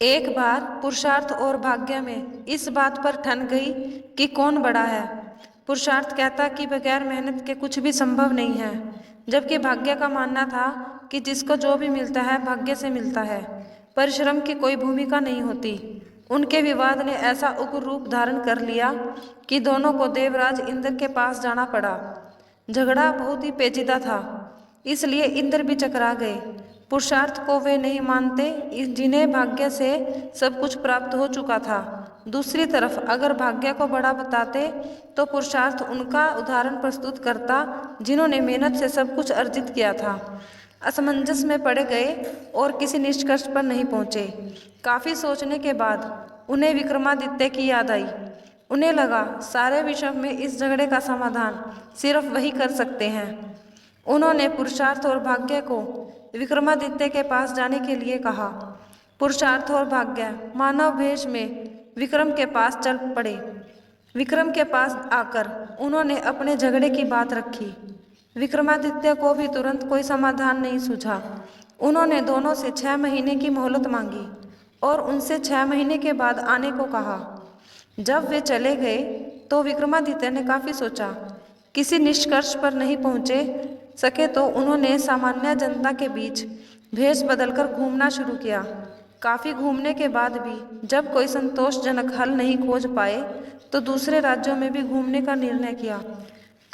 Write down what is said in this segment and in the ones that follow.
एक बार पुरुषार्थ और भाग्य में इस बात पर ठन गई कि कौन बड़ा है। पुरुषार्थ कहता कि बगैर मेहनत के कुछ भी संभव नहीं है, जबकि भाग्य का मानना था कि जिसको जो भी मिलता है भाग्य से मिलता है, परिश्रम की कोई भूमिका नहीं होती। उनके विवाद ने ऐसा उग्र रूप धारण कर लिया कि दोनों को देवराज इंद्र के पास जाना पड़ा। झगड़ा बहुत ही पेचीदा था, इसलिए इंद्र भी चकरा गए। पुरुषार्थ को वे नहीं मानते जिन्हें भाग्य से सब कुछ प्राप्त हो चुका था। दूसरी तरफ अगर भाग्य को बड़ा बताते तो पुरुषार्थ उनका उदाहरण प्रस्तुत करता जिन्होंने मेहनत से सब कुछ अर्जित किया था। असमंजस में पड़ गए और किसी निष्कर्ष पर नहीं पहुंचे। काफी सोचने के बाद उन्हें विक्रमादित्य की याद आई। उन्हें लगा सारे विश्व में इस झगड़े का समाधान सिर्फ वही कर सकते हैं। उन्होंने पुरुषार्थ और भाग्य को विक्रमादित्य के पास जाने के लिए कहा। पुरुषार्थ और भाग्य मानव भेष में विक्रम के पास चल पड़े। विक्रम के पास आकर उन्होंने अपने झगड़े की बात रखी। विक्रमादित्य को भी तुरंत कोई समाधान नहीं सूझा। उन्होंने दोनों से 6 महीने की मोहलत मांगी और उनसे 6 महीने के बाद आने को कहा। जब वे चले गए तो विक्रमादित्य ने काफी सोचा, किसी निष्कर्ष पर नहीं पहुंचे सके तो उन्होंने सामान्य जनता के बीच भेष बदलकर घूमना शुरू किया। काफी घूमने के बाद भी जब कोई संतोषजनक हल नहीं खोज पाए तो दूसरे राज्यों में भी घूमने का निर्णय किया।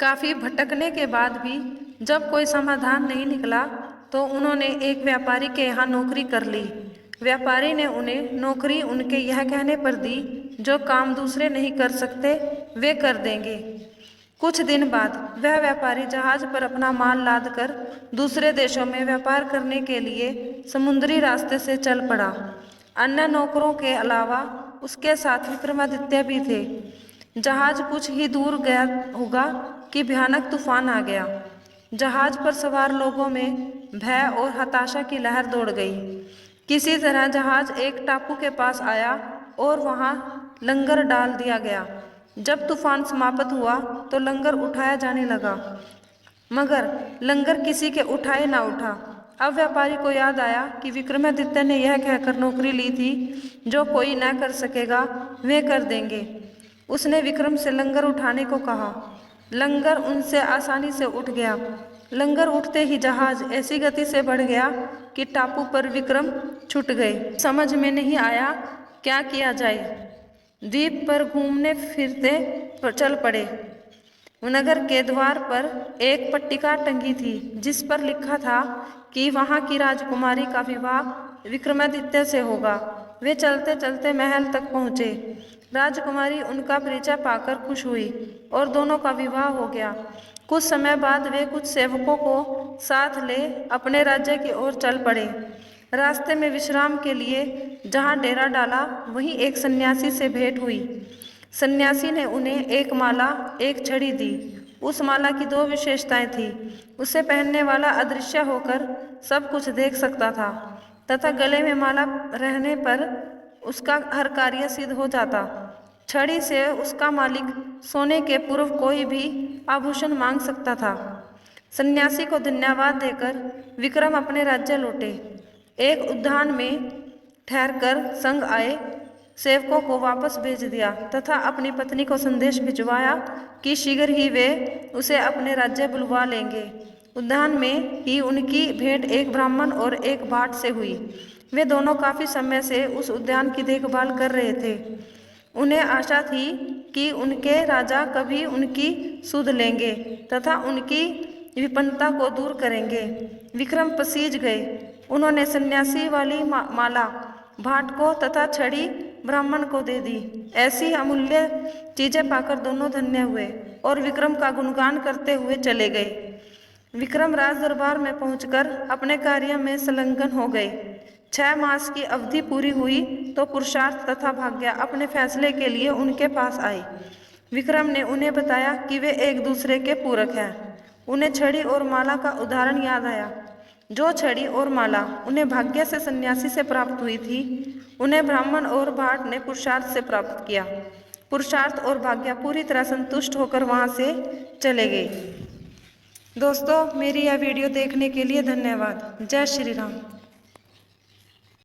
काफी भटकने के बाद भी जब कोई समाधान नहीं निकला तो उन्होंने एक व्यापारी के यहाँ नौकरी कर ली। व्यापारी ने उन्हें नौकरी उनके यह कहने पर दी, जो काम दूसरे नहीं कर सकते वे कर देंगे। कुछ दिन बाद वह व्यापारी जहाज पर अपना माल लादकर दूसरे देशों में व्यापार करने के लिए समुद्री रास्ते से चल पड़ा। अन्य नौकरों के अलावा उसके साथ विक्रमादित्य भी थे। जहाज कुछ ही दूर गया होगा कि भयानक तूफान आ गया। जहाज पर सवार लोगों में भय और हताशा की लहर दौड़ गई। किसी तरह जहाज एक टापू के पास आया और वहां लंगर डाल दिया गया। जब तूफान समाप्त हुआ तो लंगर उठाया जाने लगा, मगर लंगर किसी के उठाए ना उठा। अब व्यापारी को याद आया कि विक्रमादित्य ने यह कहकर नौकरी ली थी, जो कोई न कर सकेगा वे कर देंगे। उसने विक्रम से लंगर उठाने को कहा। लंगर उनसे आसानी से उठ गया। लंगर उठते ही जहाज ऐसी गति से बढ़ गया कि टापू पर विक्रम छूट गए। समझ में नहीं आया क्या किया जाए। द्वीप पर घूमने फिरते चल पड़े। नगर के द्वार पर एक पट्टिका टंगी थी जिस पर लिखा था कि वहां की राजकुमारी का विवाह विक्रमादित्य से होगा। वे चलते चलते महल तक पहुँचे। राजकुमारी उनका परिचय पाकर खुश हुई और दोनों का विवाह हो गया। कुछ समय बाद वे कुछ सेवकों को साथ ले अपने राज्य की ओर चल पड़े। रास्ते में विश्राम के लिए जहाँ डेरा डाला वहीं एक सन्यासी से भेंट हुई। सन्यासी ने उन्हें एक माला, एक छड़ी दी। उस माला की 2 विशेषताएं थी। उसे पहनने वाला अदृश्य होकर सब कुछ देख सकता था तथा गले में माला रहने पर उसका हर कार्य सिद्ध हो जाता। छड़ी से उसका मालिक सोने के पूर्व कोई भी आभूषण मांग सकता था। सन्यासी को धन्यवाद देकर विक्रम अपने राज्य लौटे। एक उद्यान में ठहरकर संग आए सेवकों को वापस भेज दिया तथा अपनी पत्नी को संदेश भिजवाया कि शीघ्र ही वे उसे अपने राज्य बुलवा लेंगे। उद्यान में ही उनकी भेंट एक ब्राह्मण और एक भाट से हुई। वे दोनों काफी समय से उस उद्यान की देखभाल कर रहे थे। उन्हें आशा थी कि उनके राजा कभी उनकी सुध लेंगे तथा उनकी विपन्नता को दूर करेंगे। विक्रम पसीज गए। उन्होंने सन्यासी वाली माला भाट को तथा छड़ी ब्राह्मण को दे दी। ऐसी अमूल्य चीजें पाकर दोनों धन्य हुए और विक्रम का गुणगान करते हुए चले गए। विक्रम राज दरबार में पहुंचकर अपने कार्य में संलग्न हो गए। 6 मास की अवधि पूरी हुई तो पुरुषार्थ तथा भाग्य अपने फैसले के लिए उनके पास आए। विक्रम ने उन्हें बताया कि वे एक दूसरे के पूरक हैं। उन्हें छड़ी और माला का उदाहरण याद आया। जो छड़ी और माला उन्हें भाग्य से सन्यासी से प्राप्त हुई थी, उन्हें ब्राह्मण और भाट ने पुरुषार्थ से प्राप्त किया। पुरुषार्थ और भाग्य पूरी तरह संतुष्ट होकर वहां से चले गए। दोस्तों, मेरी यह वीडियो देखने के लिए धन्यवाद। जय श्री राम।